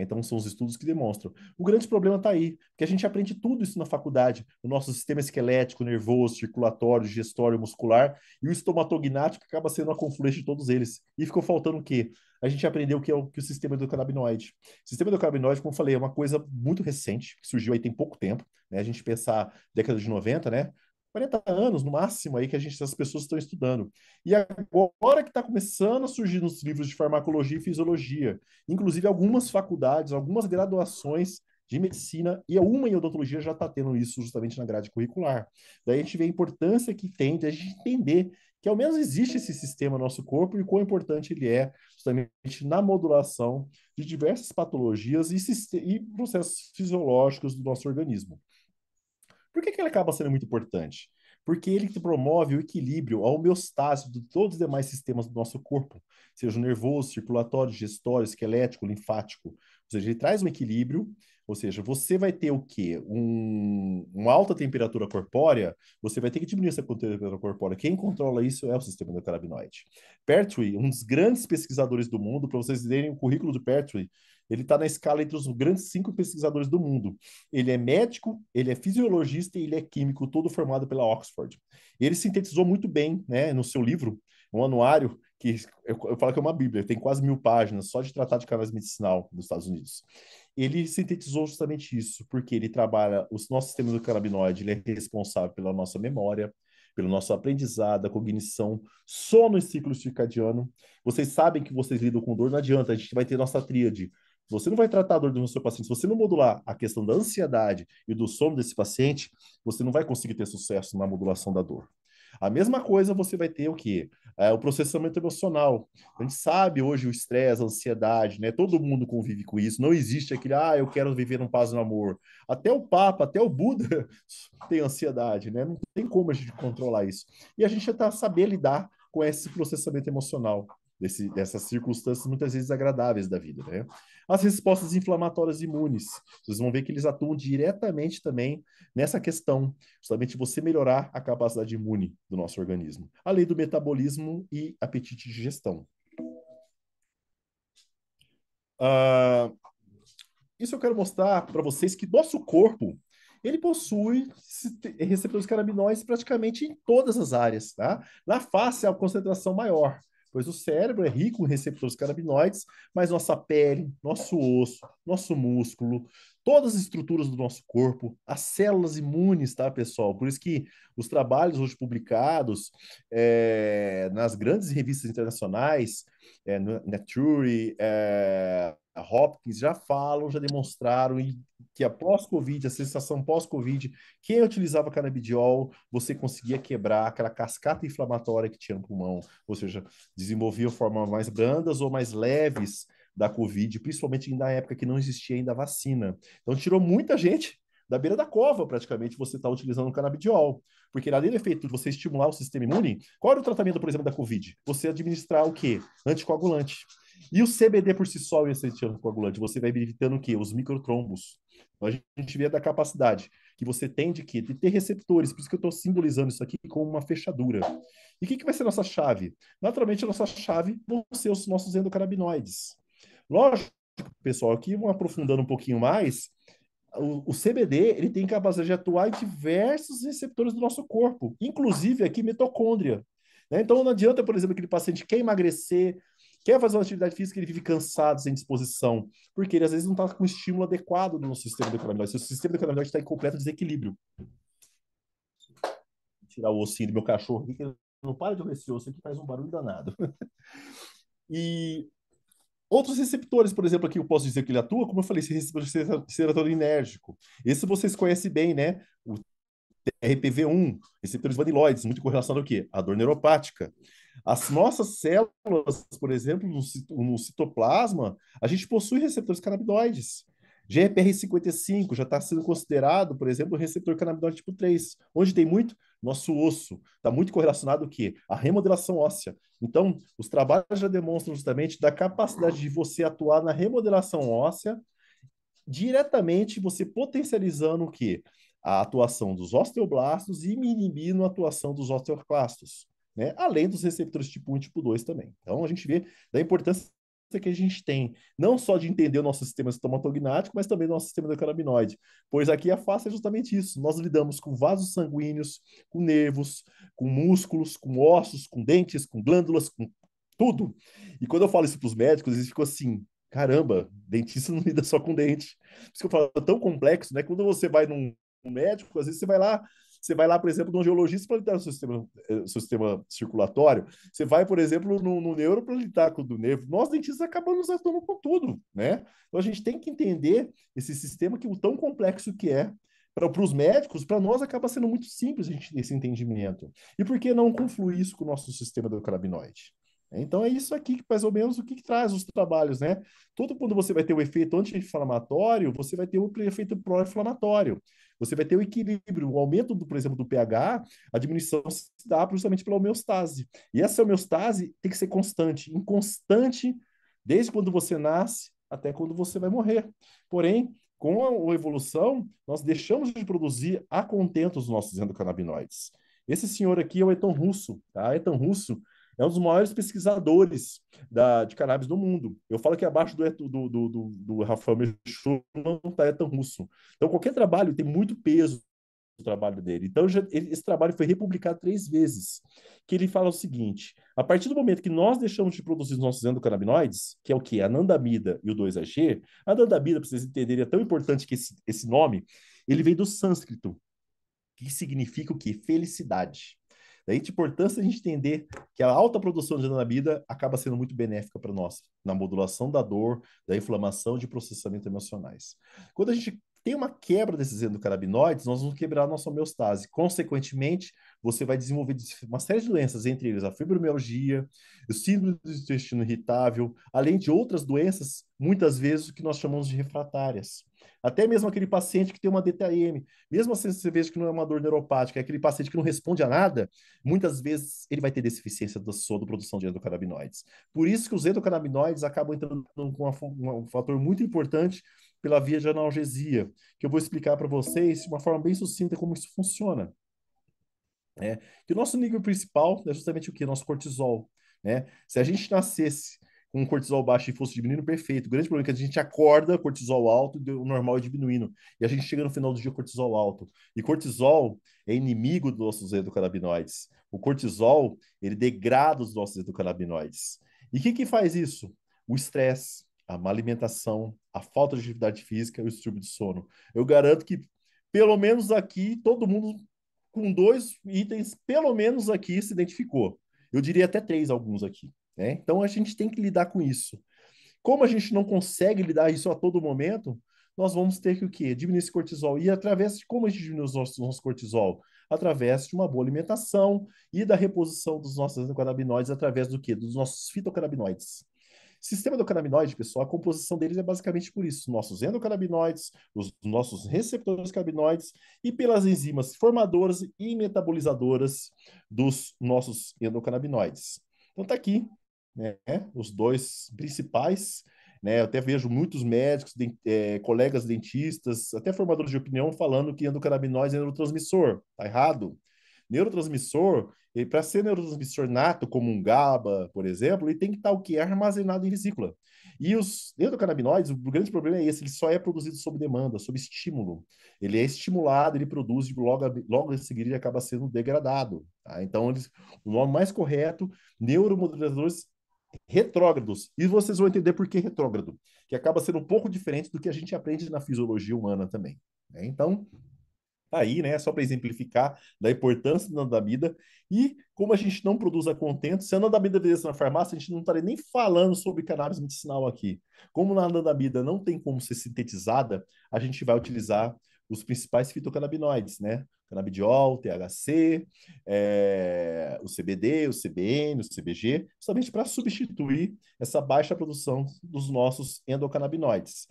Então, são os estudos que demonstram. O grande problema está aí, porque a gente aprende tudo isso na faculdade, o nosso sistema esquelético, nervoso, circulatório, gestório, muscular, e o estomatognático acaba sendo a confluência de todos eles. E ficou faltando o quê? A gente aprendeu que o sistema endocannabinoide. O sistema endocannabinoide, como eu falei, é uma coisa muito recente, que surgiu aí tem pouco tempo, né? A gente pensar década de 90, né? 40 anos no máximo aí que as pessoas estão estudando. E agora que está começando a surgir nos livros de farmacologia e fisiologia, inclusive algumas faculdades, algumas graduações de medicina e uma em odontologia já está tendo isso justamente na grade curricular. Daí a gente vê a importância que tem de a gente entender que ao menos existe esse sistema no nosso corpo e quão importante ele é justamente na modulação de diversas patologias e processos fisiológicos do nosso organismo. Por que ele acaba sendo muito importante? Porque ele que promove o equilíbrio, a homeostase de todos os demais sistemas do nosso corpo, seja o nervoso, circulatório, digestório, esquelético, linfático. Ou seja, ele traz um equilíbrio, ou seja, você vai ter o quê? Uma alta temperatura corpórea, você vai ter que diminuir essa temperatura corpórea. Quem controla isso é o sistema endocannabinoide. Pertwee, um dos grandes pesquisadores do mundo, para vocês verem o currículo do Pertwee, ele está na escala entre os grandes 5 pesquisadores do mundo. Ele é médico, ele é fisiologista e ele é químico, todo formado pela Oxford. Ele sintetizou muito bem, né, no seu livro, um anuário, que eu falo que é uma bíblia, tem quase 1.000 páginas só de tratado de cannabis medicinal dos Estados Unidos. Ele sintetizou justamente isso, porque ele trabalha, o nosso sistema do canabinoide, ele é responsável pela nossa memória, pelo nosso aprendizado, a cognição, sono e ciclo circadiano. Vocês sabem que vocês lidam com dor, não adianta, a gente vai ter nossa tríade. Você não vai tratar a dor do seu paciente. Se você não modular a questão da ansiedade e do sono desse paciente, você não vai conseguir ter sucesso na modulação da dor. A mesma coisa você vai ter o quê? O processamento emocional. A gente sabe hoje o estresse, a ansiedade, né? Todo mundo convive com isso. Não existe aquele, eu quero viver um paz no amor. Até o Papa, até o Buda tem ansiedade, né? Não tem como a gente controlar isso. E a gente já está saber lidar com esse processamento emocional, dessas circunstâncias muitas vezes agradáveis da vida, né? As respostas inflamatórias imunes, vocês vão ver que eles atuam diretamente também nessa questão, justamente você melhorar a capacidade imune do nosso organismo, além do metabolismo e apetite de digestão. Uh, isso eu quero mostrar para vocês que nosso corpo ele possui receptores canabinoides praticamente em todas as áreas, tá? Na face é a concentração maior, pois o cérebro é rico em receptores canabinoides, mas nossa pele, nosso osso, nosso músculo, todas as estruturas do nosso corpo, as células imunes, tá, pessoal? Por isso que os trabalhos hoje publicados nas grandes revistas internacionais, no Nature, a Hopkins já falam, já demonstraram que após Covid, a sensação pós-Covid, quem utilizava canabidiol, você conseguia quebrar aquela cascata inflamatória que tinha no pulmão, ou seja, desenvolvia formas mais brandas ou mais leves da Covid, principalmente na época que não existia ainda a vacina. Então, tirou muita gente da beira da cova, praticamente, você está utilizando o canabidiol. Porque além do efeito de você estimular o sistema imune, qual era o tratamento, por exemplo, da Covid? Você administrar o quê? Anticoagulante. E o CBD por si só é esse anticoagulante. Você vai evitando o quê? Os microtrombos. Então, a gente vê da capacidade que você tem de quê? De ter receptores. Por isso que eu estou simbolizando isso aqui como uma fechadura. E o que vai ser a nossa chave? Naturalmente, a nossa chave vão ser os nossos endocannabinoides. Lógico, pessoal, aqui vamos aprofundando um pouquinho mais. O CBD ele tem capacidade de atuar em diversos receptores do nosso corpo, inclusive aqui mitocôndria. Né? Então não adianta, por exemplo, aquele paciente quer emagrecer, quer fazer uma atividade física, ele vive cansado, sem disposição, porque ele às vezes não está com o estímulo adequado no sistema endocannabinoide. O sistema endocannabinoide está em completo desequilíbrio. Vou tirar o ossinho do meu cachorro aqui, que ele não para de ouvir esse osso aqui, faz um barulho danado. E outros receptores, por exemplo, aqui eu posso dizer que ele atua, como eu falei, esse receptor serotoninérgico. Esse vocês conhecem bem, né? O RPV1, receptores vaniloides, muito correlacionado ao quê? A dor neuropática. As nossas células, por exemplo, no citoplasma, a gente possui receptores canabinoides. GPR55 já está sendo considerado, por exemplo, o receptor canabinoide tipo 3. Onde tem muito? Nosso osso. Está muito correlacionado ao quê? A remodelação óssea. Então, os trabalhos já demonstram justamente da capacidade de você atuar na remodelação óssea diretamente, você potencializando o quê? A atuação dos osteoblastos e inibindo a atuação dos osteoclastos, né? Além dos receptores tipo 1 e tipo 2 também. Então, a gente vê da importância que a gente tem, não só de entender o nosso sistema estomatognático, mas também o nosso sistema endocannabinoide, pois aqui a face é justamente isso. Nós lidamos com vasos sanguíneos, com nervos, com músculos, com ossos, com dentes, com glândulas, com tudo. E quando eu falo isso para os médicos, eles ficam assim, caramba, dentista não lida só com dente. Por isso que eu falo, é tão complexo, né? Quando você vai num médico, às vezes você vai lá, por exemplo, num geologista para lidar com o seu sistema circulatório. Você vai, por exemplo, no neuro para lidar com o do nervo. Nós, dentistas, acabamos atuando com tudo, né? Então, a gente tem que entender esse sistema, que o tão complexo que é. Para os médicos, para nós, acaba sendo muito simples a gente ter esse entendimento. E por que não confluir isso com o nosso sistema do cannabinoide? Então é isso aqui que mais ou menos o que traz os trabalhos, né? Todo quando você vai ter o efeito anti-inflamatório, você vai ter o efeito pró-inflamatório. Você vai ter o equilíbrio, o aumento, por exemplo, do pH, a diminuição se dá justamente pela homeostase. E essa homeostase tem que ser constante, inconstante, desde quando você nasce até quando você vai morrer. Porém, com a evolução, nós deixamos de produzir a contento os nossos endocannabinoides. Esse senhor aqui é o Ethan Russo, tá? Ethan Russo é um dos maiores pesquisadores de cannabis do mundo. Eu falo que abaixo do Rafael Mechou não está Ethan Russo. Então, qualquer trabalho tem muito peso o trabalho dele. Então, esse trabalho foi republicado 3 vezes, que ele fala o seguinte: a partir do momento que nós deixamos de produzir os nossos endocannabinoides, que é o que? A anandamida e o 2-AG, a anandamida, para vocês entenderem, é tão importante que esse nome, ele vem do sânscrito, que significa o quê? Felicidade. Daí a importância de a gente entender que a alta produção de anandamida acaba sendo muito benéfica para nós, na modulação da dor, da inflamação e de processamento emocionais. Quando a gente tem uma quebra desses endocannabinoides, nós vamos quebrar a nossa homeostase. Consequentemente, você vai desenvolver uma série de doenças, entre eles a fibromialgia, o síndrome do intestino irritável, além de outras doenças, muitas vezes o que nós chamamos de refratárias. Até mesmo aquele paciente que tem uma DTM, mesmo assim você veja que não é uma dor neuropática, é aquele paciente que não responde a nada, muitas vezes ele vai ter deficiência da sua produção de endocannabinoides. Por isso que os endocannabinoides acabam entrando com um fator muito importante pela via de analgesia, que eu vou explicar para vocês de uma forma bem sucinta como isso funciona. Né? Que o nosso nível principal é justamente o que? Nosso cortisol. Né? Se a gente nascesse com um cortisol baixo e fosse diminuindo, perfeito. O grande problema é que a gente acorda cortisol alto e o normal é diminuindo. E a gente chega no final do dia cortisol alto. E cortisol é inimigo dos nossos endocannabinoides. O cortisol, ele degrada os nossos endocannabinoides. E o que faz isso? O estresse, a má alimentação, a falta de atividade física e o distúrbio de sono. Eu garanto que, pelo menos aqui, todo mundo com 2 itens, pelo menos aqui, se identificou. Eu diria até 3 alguns aqui. Né? Então a gente tem que lidar com isso. Como a gente não consegue lidar isso a todo momento, nós vamos ter que o quê? Diminuir esse cortisol. E através de como a gente diminui o nosso cortisol? Através de uma boa alimentação e da reposição dos nossos endocannabinoides através do quê? Dos nossos fitocannabinoides. Sistema endocannabinoide, pessoal, a composição deles é basicamente por isso: nossos endocannabinoides, os nossos receptores cannabinoides e pelas enzimas formadoras e metabolizadoras dos nossos endocannabinoides. Então tá aqui, né, os dois principais. Né, eu até vejo muitos médicos, colegas dentistas, até formadores de opinião falando que endocannabinoide é neurotransmissor. Tá errado. Neurotransmissor, para ser neurotransmissor nato, como um GABA, por exemplo, ele tem que estar o quê? Armazenado em vesícula. E os endocannabinoides, o grande problema é esse: ele só é produzido sob demanda, sob estímulo. Ele é estimulado, ele produz, e logo a seguir ele acaba sendo degradado. Tá? Então, o nome mais correto, neuromoduladores retrógrados. E vocês vão entender por que retrógrado, que acaba sendo um pouco diferente do que a gente aprende na fisiologia humana também. Né? Então, aí, né, só para exemplificar da importância da anandamida e como a gente não produz a contento. Se a anandamida viesse na farmácia, a gente não estaria nem falando sobre cannabis medicinal aqui. Como na anandamida não tem como ser sintetizada, a gente vai utilizar os principais fitocannabinoides, né? Canabidiol, THC, o CBD, o CBN, o CBG, justamente para substituir essa baixa produção dos nossos endocannabinoides.